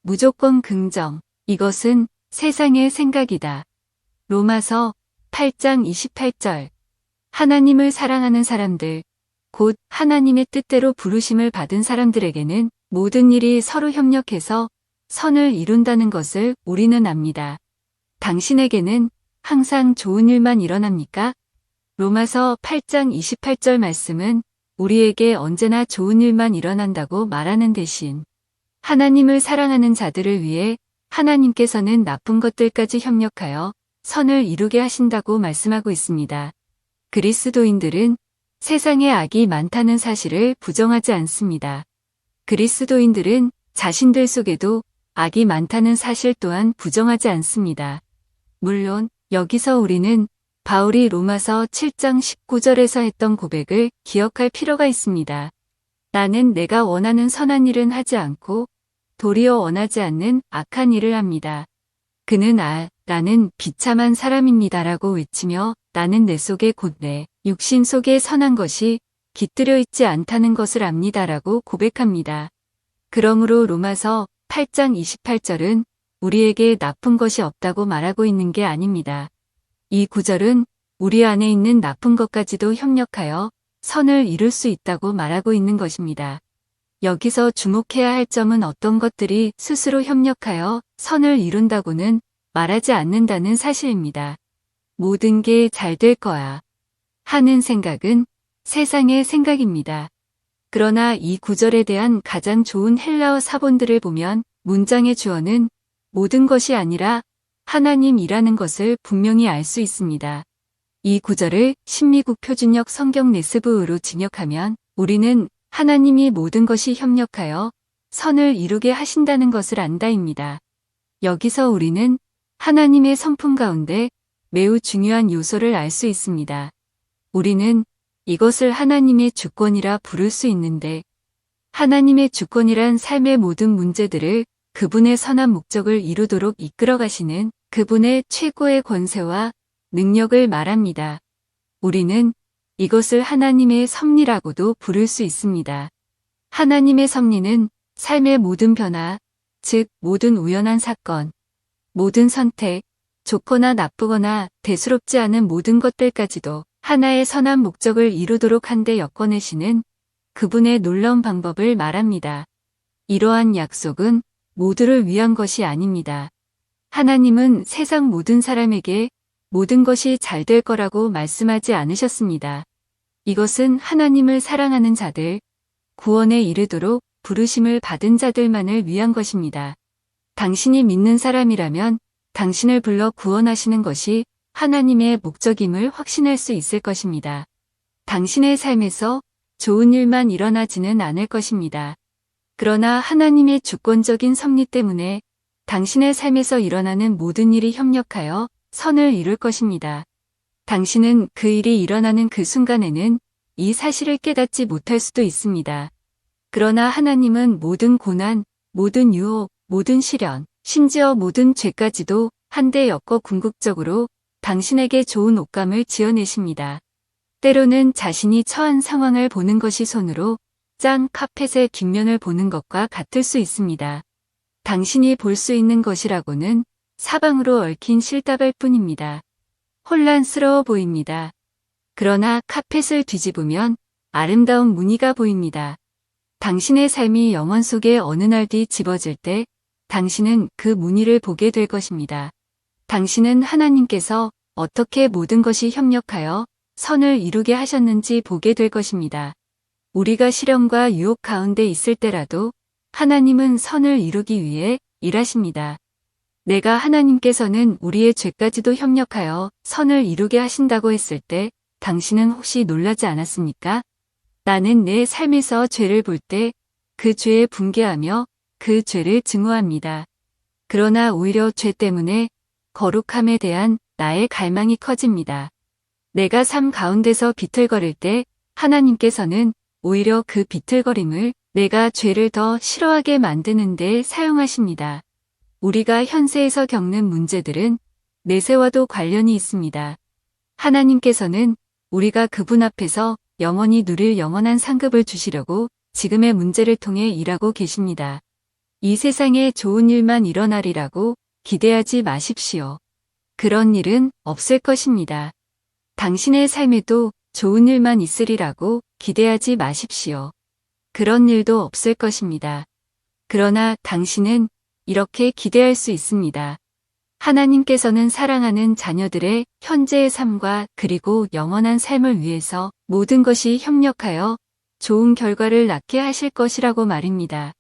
무조건 긍정. 이것은 세상의 생각이다. 로마서 8장 28절. 하나님을 사랑하는 사람들, 곧 하나님의 뜻대로 부르심을 받은 사람들에게는 모든 일이 서로 협력해서 선을 이룬다는 것을 우리는 압니다. 당신에게는 항상 좋은 일만 일어납니까? 로마서 8장 28절 말씀은 우리에게 언제나 좋은 일만 일어난다고 말하는 대신 하나님을 사랑하는 자들을 위해 하나님께서는 나쁜 것들까지 협력하여 선을 이루게 하신다고 말씀하고 있습니다. 그리스도인들은 세상에 악이 많다는 사실을 부정하지 않습니다. 그리스도인들은 자신들 속에도 악이 많다는 사실 또한 부정하지 않습니다. 물론 여기서 우리는 바울이 로마서 7장 19절에서 했던 고백을 기억할 필요가 있습니다. 나는 내가 원하는 선한 일은 하지 않고 도리어 원하지 않는 악한 일을 합니다. 그는 나는 비참한 사람입니다라고 외치며 나는 내 속에 곧 내 육신 속에 선한 것이 깃들여 있지 않다는 것을 압니다라고 고백합니다. 그러므로 로마서 8장 28절은 우리에게 나쁜 것이 없다고 말하고 있는 게 아닙니다. 이 구절은 우리 안에 있는 나쁜 것까지도 협력하여 선을 이룰 수 있다고 말하고 있는 것입니다. 여기서 주목해야 할 점은 어떤 것들이 스스로 협력하여 선을 이룬다고는 말하지 않는다는 사실입니다. 모든 게 잘 될 거야 하는 생각은 세상의 생각입니다. 그러나 이 구절에 대한 가장 좋은 헬라어 사본들을 보면 문장의 주어는 모든 것이 아니라 하나님이라는 것을 분명히 알 수 있습니다. 이 구절을 신미국 표준역 성경 네스브으로 직역하면 우리는 하나님이 모든 것이 협력하여 선을 이루게 하신다는 것을 안다입니다. 여기서 우리는 하나님의 성품 가운데 매우 중요한 요소를 알 수 있습니다. 우리는 이것을 하나님의 주권이라 부를 수 있는데 하나님의 주권이란 삶의 모든 문제들을 그분의 선한 목적을 이루도록 이끌어 가시는 그분의 최고의 권세와 능력을 말합니다. 우리는 이것을 하나님의 섭리라고도 부를 수 있습니다. 하나님의 섭리는 삶의 모든 변화, 즉 모든 우연한 사건, 모든 선택, 좋거나 나쁘거나 대수롭지 않은 모든 것들까지도 하나의 선한 목적을 이루도록 한데 엮어내시는 그분의 놀라운 방법을 말합니다. 이러한 약속은 모두를 위한 것이 아닙니다. 하나님은 세상 모든 사람에게 모든 것이 잘 될 거라고 말씀하지 않으셨습니다. 이것은 하나님을 사랑하는 자들, 구원에 이르도록 부르심을 받은 자들만을 위한 것입니다. 당신이 믿는 사람이라면 당신을 불러 구원하시는 것이 하나님의 목적임을 확신할 수 있을 것입니다. 당신의 삶에서 좋은 일만 일어나지는 않을 것입니다. 그러나 하나님의 주권적인 섭리 때문에 당신의 삶에서 일어나는 모든 일이 협력하여 선을 이룰 것입니다. 당신은 그 일이 일어나는 그 순간에는 이 사실을 깨닫지 못할 수도 있습니다. 그러나 하나님은 모든 고난, 모든 유혹, 모든 시련, 심지어 모든 죄까지도 한데 엮어 궁극적으로 당신에게 좋은 옷감을 지어내십니다. 때로는 자신이 처한 상황을 보는 것이 손으로 짠 카펫의 뒷면을 보는 것과 같을 수 있습니다. 당신이 볼 수 있는 것이라고는 사방으로 얽힌 실다발 뿐입니다. 혼란스러워 보입니다. 그러나 카펫을 뒤집으면 아름다운 무늬가 보입니다. 당신의 삶이 영원 속에 어느 날 뒤집어질 때 당신은 그 무늬를 보게 될 것입니다. 당신은 하나님께서 어떻게 모든 것이 협력하여 선을 이루게 하셨는지 보게 될 것입니다. 우리가 시련과 유혹 가운데 있을 때라도 하나님은 선을 이루기 위해 일하십니다. 내가 하나님께서는 우리의 죄까지도 협력하여 선을 이루게 하신다고 했을 때 당신은 혹시 놀라지 않았습니까? 나는 내 삶에서 죄를 볼 때 그 죄에 분개하며 그 죄를 증오합니다. 그러나 오히려 죄 때문에 거룩함에 대한 나의 갈망이 커집니다. 내가 삶 가운데서 비틀거릴 때 하나님께서는 오히려 그 비틀거림을 내가 죄를 더 싫어하게 만드는 데 사용하십니다. 우리가 현세에서 겪는 문제들은 내세와도 관련이 있습니다. 하나님께서는 우리가 그분 앞에서 영원히 누릴 영원한 상급을 주시려고 지금의 문제를 통해 일하고 계십니다. 이 세상에 좋은 일만 일어나리라고 기대하지 마십시오. 그런 일은 없을 것입니다. 당신의 삶에도 좋은 일만 있으리라고 기대하지 마십시오. 그런 일도 없을 것입니다. 그러나 당신은 이렇게 기대할 수 있습니다. 하나님께서는 사랑하는 자녀들의 현재의 삶과 그리고 영원한 삶을 위해서 모든 것이 협력하여 좋은 결과를 낳게 하실 것이라고 말입니다.